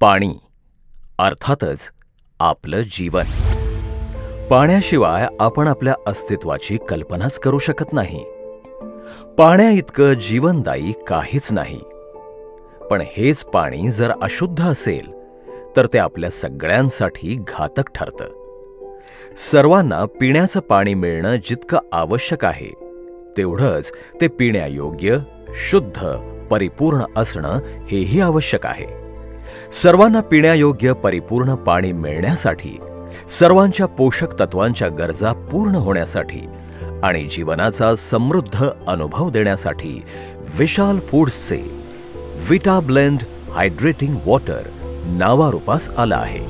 पाणी, अर्थातच आपलं जीवन. पाण्याशिवाय आपण आपल्या अस्तित्वाची कल्पनाच करू शकत नाही. पाण्याइतकं जीवनदायी काहीच नाही. पण हेच पाणी जर अशुद्ध असेल तर ते आपल्या सगळ्यांसाठी घातक ठरतं. सर्वांना पिण्याचं पाणी मिळणं जितकं आवश्यक आहे तेवढंच ते पिण्यायोग्य, शुद्ध, परिपूर्ण असणं हेही आवश्यक आहे. सर्वांना पिण्यायोग्य परिपूर्ण पाणी मिळण्यासाठी, सर्वांच्या पोषक तत्वांच्या गरजा पूर्ण होण्यासाठी आणि जीवनाचा समृद्ध अनुभव देण्यासाठी विशाल फूड्सचे विटा ब्लेंड हायड्रेटिंग वॉटर नावारूपास आलं आहे.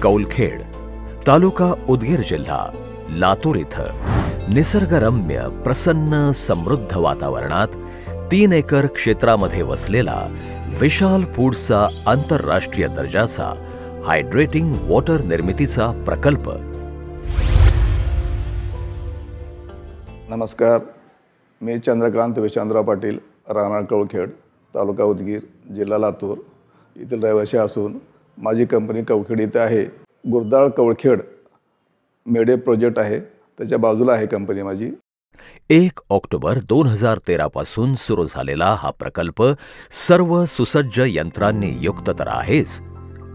कौलखेड, तालुका उदगीर, जिल्हा लातूर इथं निसर्गरम्य, प्रसन्न, समृद्ध वातावरणात 3 एकर क्षेत्रामध्ये वसलेला विशाल फूड्सचा आंतरराष्ट्रीय दर्जाचा हायड्रेटिंग वॉटर निर्मितीचा प्रकल्प. नमस्कार, मी चंद्रकांत विशांतराव पाटील, राहणार कौलखेड, तालुका उदगीर, जिल्हा लातूर येथील रहिवासी असून माझी कंपनी कौलखेड इथे आहे. गुरदाळ कौलखेड मेडे प्रोजेक्ट आहे, त्याच्या बाजूला आहे कंपनी माझी. 1 ऑक्टोबर 2013 पासून सुरू झालेला हा प्रकल्प सर्व सुसज्ज यंत्रांनी युक्त तर आहेच,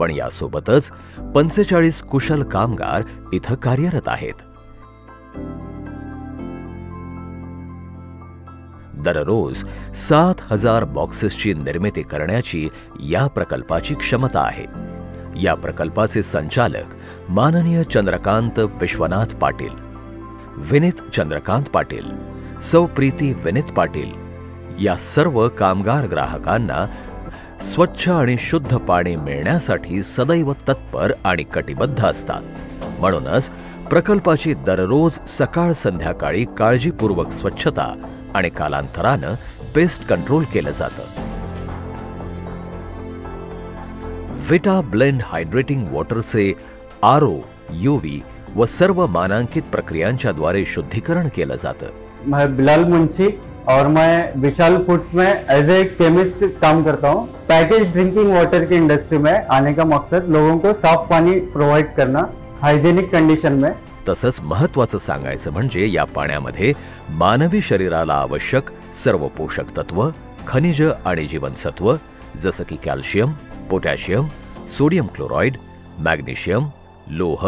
पण यासोबतच 45 कुशल कामगार इथं कार्यरत आहेत. दररोज 7,000 बॉक्सेसची निर्मिती करण्याची या प्रकल्पाची क्षमता आहे. या प्रकल्पाचे संचालक माननीय चंद्रकांत विश्वनाथ पाटील, विनीत चंद्रकांत पाटील, सौ प्रीती विनीत पाटील या सर्व कामगार ग्राहकांना स्वच्छ आणि शुद्ध पाणी मिळण्यासाठी सदैव तत्पर आणि कटिबद्ध असतात. म्हणूनच प्रकल्पाची दररोज सकाळ संध्याकाळी काळजीपूर्वक स्वच्छता आणि कालांतरानं पेस्ट कंट्रोल केलं जातं. विटा ब्लेंड हायड्रेटिंग वॉटरचे RO, UV व सर्व मानांकित प्रक्रियांच्या द्वारे शुद्धीकरण केलं जातं. मैं बिलाल मुंशी और मैं विशाल फूड्स में एज ए केमिस्ट काम करता हूँ. पैकेज ड्रिंकिंग वाटर की इंडस्ट्री में आने का मकसद लोगों को साफ पानी प्रोवाइड करना हाइजेनिक कंडीशन में. तसंच महत्त्वाचं सांगायचं म्हणजे या पाण्यामध्ये मानवी शरीराला आवश्यक सर्व पोषक तत्व, खनिज आणि जीवनसत्व जसं की calcium, potassium, sodium chloride, magnesium, लोह,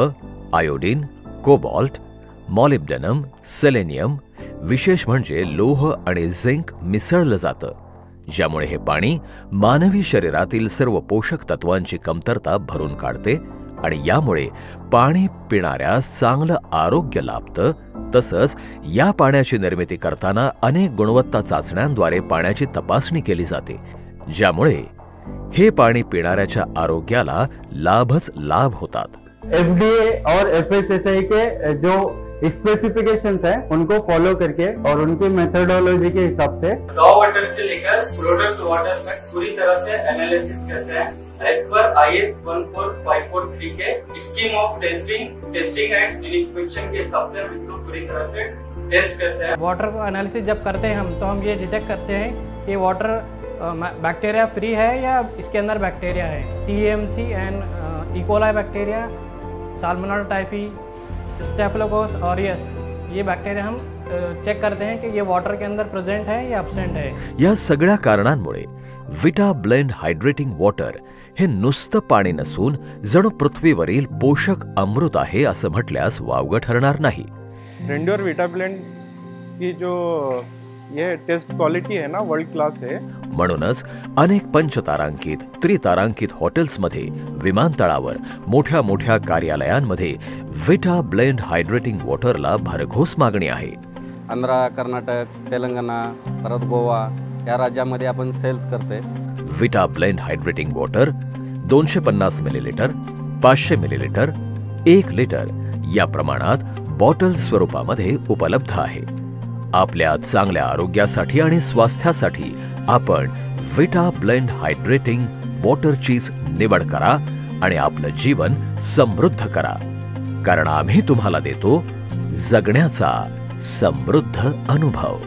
आयोडीन, कोबाल्ट, मॉलिब्डेनम, सेलेनियम, विशेष म्हणजे लोह आणि झिंक मिसळलं जातं, ज्यामुळे हे पाणी मानवी शरीरातील सर्व पोषक तत्वांची कमतरता भरून काढते आणि यामुळे पाणी पिणाऱ्यास चांगलं आरोग्य लाभतं. तसंच या पाण्याची निर्मिती करताना अनेक गुणवत्ता चाचण्यांद्वारे पाण्याची तपासणी केली जाते, ज्यामुळे हे पाणी पिणाऱ्याच्या आरोग्याला लाभच लाभ होतात. FDA और FSSAI के जो स्पेसिफिकेशंस हैं उनको फॉलो करके और उनकी मेथोडोलॉजी के हिसाब से रॉ वाटर से लेकर प्रोडक्ट वाटर तक पूरी तरह से एनालिसिस करते हैं एज पर IS 14543 के scheme of testing and inspection के हिसाब से हम इसको पूरी तरह से टेस्ट करते हैं. वाटर को एनालिसिस जब करते हैं हम, तो हम ये डिटेक्ट करते हैं कि वाटर बैक्टीरिया फ्री है या इसके अंदर बैक्टीरिया है. TMC end E coli bacteria, salmonella typhi, staphylococcus aureus, ये बैक्टीरिया हम चेक करते हैं कि ये वाटर के अंदर प्रेजेंट है या एब्सेंट है. या सगळ्या कारणांमुळे विटा ब्लेंड हायड्रेटिंग वॉटर हे नुसतं पाणी नसून जणू पृथ्वीवरील पोषक अमृत आहे असं म्हटल्यास वावगं ठरणार नाही. रेंड्योर विटा ब्लेंड की जो ये टेस्ट क्वालिटी है ना, वर्ल्ड क्लास है. म्हणूनच अनेक पंचतारांकित, त्रितारांकित हॉटेल्समध्ये, विमानतळावर, मोठ्या मोठ्या कार्यालयांमध्ये विटा ब्लेंड हायड्रेटिंग वॉटरला भरघोस मागणी आहे. आंध्र, कर्नाटक, तेलंगणा, परत गोवा या राज्यामध्ये आपण सेल्स करते. विटा blend hydrating water 250 millilitre, 500 millilitre, 1 litre या प्रमाणात बॉटल स्वरूपामध्ये उपलब्ध आहे. आपल्या चांगल्या आरोग्यासाठी आणि स्वास्थ्यासाठी आपण विटा ब्लेंड हायड्रेटिंग वॉटरचीच निवड करा आणि आपलं जीवन समृद्ध करा, कारण आम्ही तुम्हाला देतो जगण्याचा समृद्ध अनुभव.